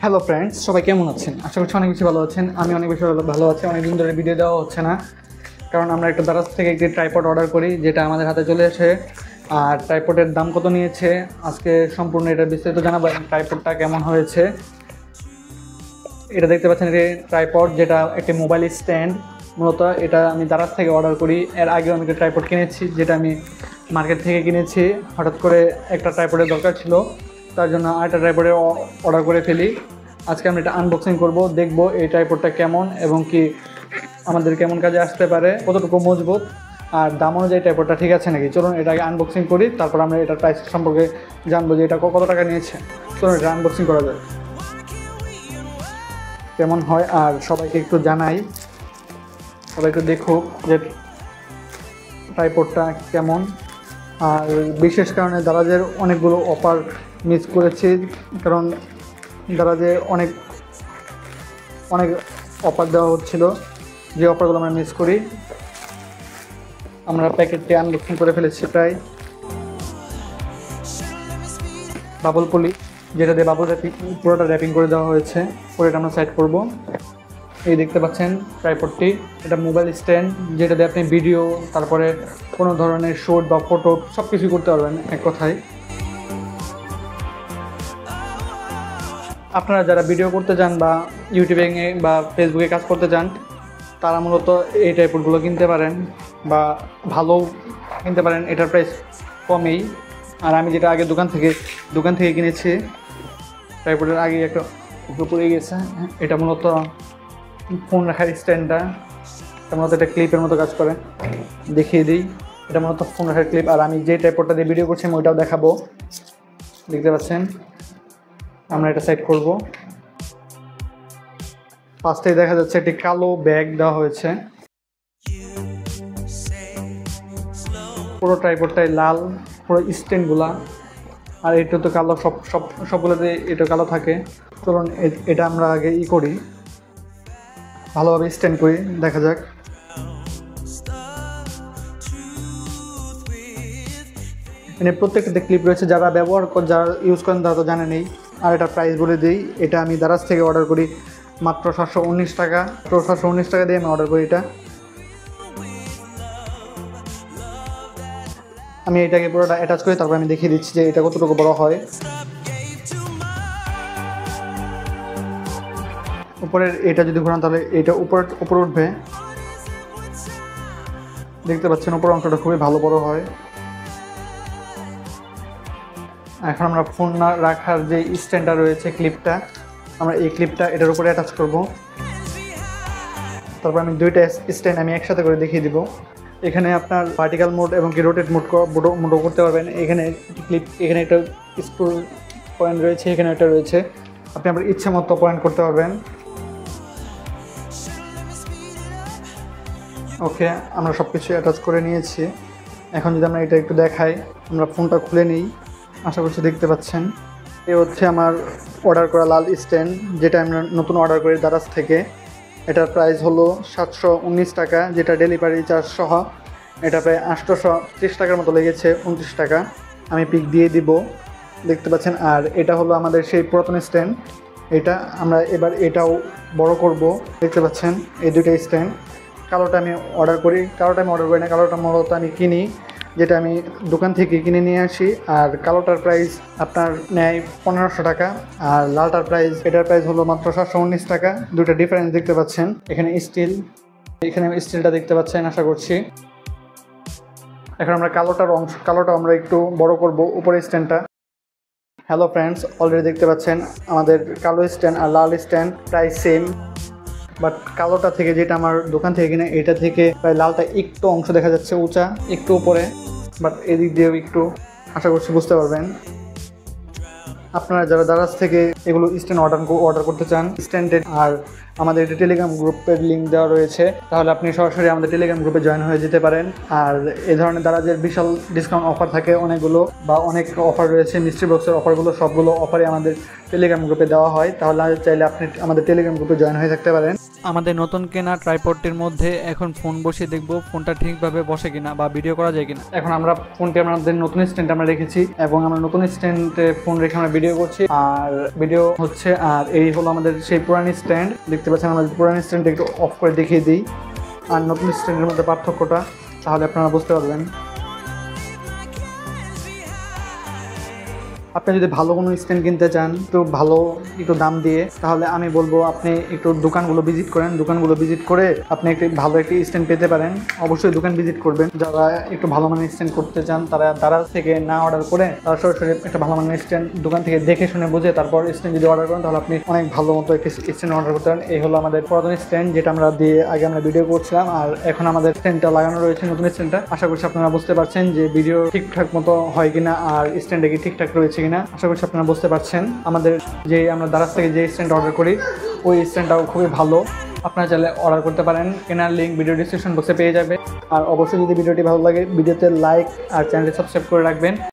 Hello friends, সবাই কেমন আছেন? আশা করছি অনেক বেশি ভালো আছেন। আমি অনেক বেশি ভালো আছি। অনেক দিন ধরে ভিডিও দেওয়া হচ্ছে না, কারণ আমরা একটা দারাজ থেকে একটি ট্রাইপড অর্ডার করি, যেটা আমাদের হাতে চলে আসে। আর ট্রাইপডের দাম কত নিয়েছে আজকে সম্পূর্ণ এটা বিস্তারিত জানাবো। ট্রাইপডটা কেমন হয়েছে এটা দেখতে পাচ্ছেন। এটি ট্রাইপড, যেটা একটি মোবাইল স্ট্যান্ড। মূলত এটা আমি দারাজ থেকে অর্ডার করি। এর আগেও আমি একটা ট্রাইপড কিনেছি, যেটা আমি মার্কেট থেকে কিনেছি। হঠাৎ করে একটা ট্রাইপডের দরকার ছিল, তার জন্য আরেকটা ট্রাইপডের অর্ডার করে ফেলি। আজকে আমি এটা আনবক্সিং করব, দেখব এই ট্রাইপডটা কেমন এবং কি আমাদের কেমন কাজে আসতে পারে, কতটুকু মজবুত, আর দাম অনুযায়ী ট্রাইপডটা ঠিক আছে নাকি। চলুন এটাকে আনবক্সিং করি, তারপর আমরা এটার প্রাইস সম্পর্কে জানবো যে এটা কত টাকা নিয়েছে। চলুন এটা আনবক্সিং করা যায়, কেমন হয় আর সবাইকে একটু জানাই, সবাই একটু দেখুক যে ট্রাইপডটা কেমন। আর বিশেষ কারণে দারাজের অনেকগুলো অফার মিস করেছি, কারণ দারাজে অনেক অফার দেওয়া হচ্ছিল, যে অফারগুলো আমরা মিস করি। আমরা প্যাকেটটি আনবক্সিং করে ফেলেছি প্রায়। বাবল পলি, যেটা দিয়ে বাবল র্যাপিং পুরোটা র্যাপিং করে দেওয়া হয়েছে, পরে এটা আমরা সাইড করব। এই দেখতে পাচ্ছেন ট্রাইপডটি, এটা মোবাইল স্ট্যান্ড, যেটা দিয়ে আপনি ভিডিও, তারপরে কোনো ধরনের শুট বা ফটো সব কিছুই করতে পারবেন এক কথায়। আপনারা যারা ভিডিও করতে চান বা ইউটিউবে বা ফেসবুকে কাজ করতে চান, তারা মূলত এই ট্রাইপডগুলো কিনতে পারেন বা ভালো কিনতে পারেন, এটার প্রাইস কমেই। আর আমি যেটা আগে দোকান থেকে কিনেছি, ট্রাইপডের আগে একটা পড়ে গেছে। এটা মূলত ফোন রাখার স্ট্যান্ডটা, এটা মূলত একটা ক্লিপের মতো কাজ করে, দেখিয়ে দিই। এটা মূলত ফোন রাখার ক্লিপ। আর আমি যে ট্রাইপডটা দিয়ে ভিডিও করছি আমি ওইটাও দেখাবো, দেখতে পাচ্ছেন। আমরা এটা সাইড করব। ফার্স্টেই দেখা যাচ্ছে একটি কালো ব্যাগ দেওয়া হয়েছে। পুরো ট্রাইপডটাই লাল, পুরো স্ট্যান্ডগুলা, আর এটা তো কালো, সবগুলোতে এটা কালো থাকে। চলুন এটা আমরা আগে করি, ভালোভাবে স্ট্যান্ড করি, দেখা যাক। মানে প্রত্যেকটাতে ক্লিপ রয়েছে, যারা ইউজ করেন তারা তো জানেনই। আর এটা প্রাইস বলে দিই, এটা আমি দারাজ থেকে অর্ডার করি মাত্র 719 টাকা। তো 719 টাকা দিয়ে আমি অর্ডার করি এটা। আমি এটাকে পুরোটা অ্যাটাচ করি, তারপর আমি দেখিয়ে দিচ্ছি যে এটা কতটুকু বড় হয়। উপরের এটা যদি ঘোরান তাহলে এটা উপরে উঠবে, দেখতে পাচ্ছেন। উপরের অংশটা খুবই ভালো বড় হয়। এখন আমরা ফোন রাখার যে স্ট্যান্ডটা রয়েছে, ক্লিপটা, আমরা এই ক্লিপটা এটার উপরে অ্যাটাচ করব। তারপর আমি দুইটা স্ট্যান্ড আমি একসাথে করে দেখিয়ে দিব। এখানে আপনার ভার্টিক্যাল মোড এবং কি রোটেট মোডও করতে পারবেন। এখানে ক্লিপ, এখানে একটা স্ক্রু পয়েন্ট রয়েছে, এখানে একটা রয়েছে, আপনি আপনার ইচ্ছে মতো পয়েন্ট করতে পারবেন। ওকে, আমরা সব কিছু অ্যাটাচ করে নিয়েছি। এখন যদি আমরা এটা একটু দেখাই, আমরা ফোনটা খুলে নিই, আশা করছি দেখতে পাচ্ছেন। এ হচ্ছে আমার অর্ডার করা লাল স্ট্যান্ড, যেটা আমরা নতুন অর্ডার করি দারাজ থেকে। এটার প্রাইস হলো 719 টাকা, যেটা ডেলিভারি চার্জ সহ। এটা প্রায় 830 টাকার মতো লেগেছে, 29 টাকা আমি পিক দিয়ে দিব, দেখতে পাচ্ছেন। আর এটা হলো আমাদের সেই পুরাতন স্ট্যান্ড, এটা আমরা এবার এটাও বড় করব, দেখতে পাচ্ছেন। এই দুইটা স্ট্যান্ড, কালোটা আমি অর্ডার করি না, কালোটা মূলত আমি কিনি, যেটা আমি দোকান থেকে কিনে নিয়ে আসি। আর কালোটার প্রাইস আপনার নেয় 1500 টাকা, আর লালটার প্রাইস, এটার প্রাইস হলো মাত্র 719 টাকা। দুইটা ডিফারেন্স দেখতে পাচ্ছেন। এখানে স্টিলটা দেখতে পাচ্ছেন, আশা করছি। এখন আমরা কালোটা আমরা একটু বড় করব, উপরের স্ট্যান্ডটা। হ্যালো ফ্রেন্ডস, অলরেডি দেখতে পাচ্ছেন আমাদের কালো স্ট্যান্ড আর লাল স্ট্যান্ড প্রাইস সেম, বাট কালোটা থেকে, যেটা আমার দোকান থেকে কিনে, এটা থেকে প্রায় লালটা একটু অংশ দেখা যাচ্ছে উঁচা, একটু উপরে, বাট এদিক দিয়েও একটু, আশা করছি বুঝতে পারবেন। আপনারা যারা দারাজ থেকে এগুলো স্ট্যান্ড অর্ডার করতে চান, স্ট্যান্ডেড, আর আমাদের একটা টেলিগ্রাম গ্রুপের লিঙ্ক দেওয়া রয়েছে, তাহলে আপনি সরাসরি আমাদের টেলিগ্রাম গ্রুপে জয়েন হয়ে যেতে পারেন। আর এ ধরনের দারাজের বিশাল ডিসকাউন্ট অফার থাকে অনেকগুলো, বা অনেক অফার রয়েছে, মিস্ট্রি বক্সের অফারগুলো, সবগুলো অফারই আমাদের টেলিগ্রাম গ্রুপে দেওয়া হয়। তাহলে চাইলে আপনি আমাদের টেলিগ্রাম গ্রুপে জয়েন হয়ে থাকতে পারেন। আমাদের নতুন কেনা ট্রাইপডটির মধ্যে এখন ফোন বসিয়ে দেখব ফোনটা ঠিকভাবে বসে কিনা বা ভিডিও করা যায় কিনা। এখন আমরা ফোনটি আমাদের নতুন স্ট্যান্ডে আমরা রেখেছি এবং আমরা নতুন স্ট্যান্ডে ফোন রেখে আমরা ভিডিও করছি আর ভিডিও হচ্ছে। আর এই হলো আমাদের সেই পুরানি স্ট্যান্ড, দেখতে পাচ্ছেন আমাদের পুরানি স্ট্যান্ডটা একটু অফ করে দেখিয়ে দিই আর নতুন স্ট্যান্ডের মধ্যে পার্থক্যটা, তাহলে আপনারা বুঝতে পারবেন। আপনি যদি ভালো কোনো স্ট্যান্ড কিনতে চান একটু ভালো একটু দাম দিয়ে, তাহলে আমি বলবো আপনি একটু দোকানগুলো ভিজিট করেন। দোকানগুলো ভিজিট করে আপনি একটি ভালো একটি স্ট্যান্ড পেতে পারেন। অবশ্যই দোকান ভিজিট করবেন। যারা একটু ভালো মানের স্ট্যান্ড করতে চান তারা দারাজ থেকে না অর্ডার করে তারা সরাসরি একটা ভালো মানের স্ট্যান্ড দোকান থেকে দেখে শুনে বুঝে তারপর স্ট্যান্ড যদি অর্ডার করেন তাহলে আপনি অনেক ভালো মতো একটি স্ট্যান্ড অর্ডার করতে পারেন। এই হলো আমাদের পুরাতন স্ট্যান্ড যেটা আমরা দিয়ে আগে আমরা ভিডিও করছিলাম, আর এখন আমাদের স্ট্যান্ডটা লাগানো রয়েছে নতুন স্ট্যান্ডটা। আশা করছি আপনারা বুঝতে পারছেন যে ভিডিও ঠিকঠাক মতো হয় কিনা আর স্ট্যান্ডে কি ঠিকঠাক রয়েছে কিনা। আশা করছি আপনারা বুঝতে পারছেন। আমাদের যে আমরা দারাজ থেকে যে স্ট্যান্ড অর্ডার করি ওই স্ট্যান্ডটাও খুবই ভালো, আপনারা চাইলে অর্ডার করতে পারেন। কেনার লিঙ্ক ভিডিও ডিসক্রিপশন বক্সে পেয়ে যাবে। আর অবশ্যই যদি ভিডিওটি ভালো লাগে ভিডিওতে লাইক আর চ্যানেলটি সাবস্ক্রাইব করে রাখবেন।